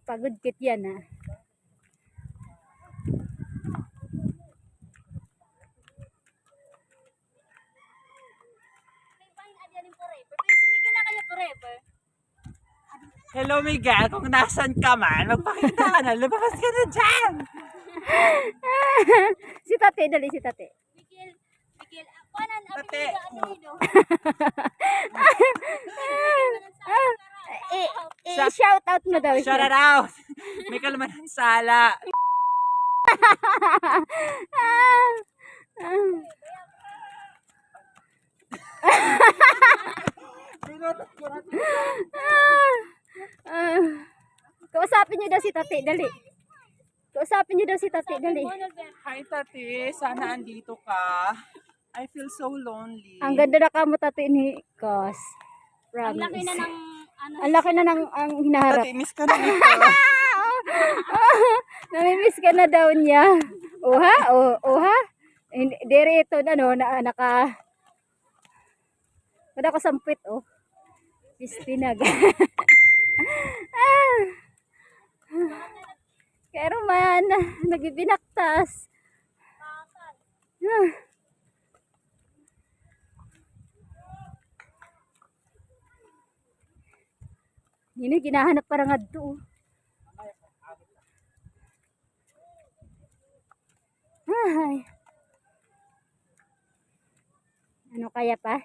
Pagod kit yan ha. Hello Miguel, kung nasan ka man, magpakita ka na, lumabas ka na dyan! Si tate, dali si tate. Miguel, kanan Tate. I-shout out mo daw Shout siya. it out! May kalaman ng sala. Kausapin niyo daw si tate, dali. Kausapin niyo daw si tate, dali. Hi Tati, sana andito ka. I feel so lonely. Ang ganda na kamo tate ni Cos. Ang laki na Promise. ng ano. Ang laki na ng ang hinaharap. Tati, miss ka na nito. Namimiss ka na daw niya. Oha? Oha? Dere ito na no, naka wala ko sampit oh. Pistinag. Pero man, nagibinaktas. Hindi ginahanap parang adto. Ay. Ano kaya pa?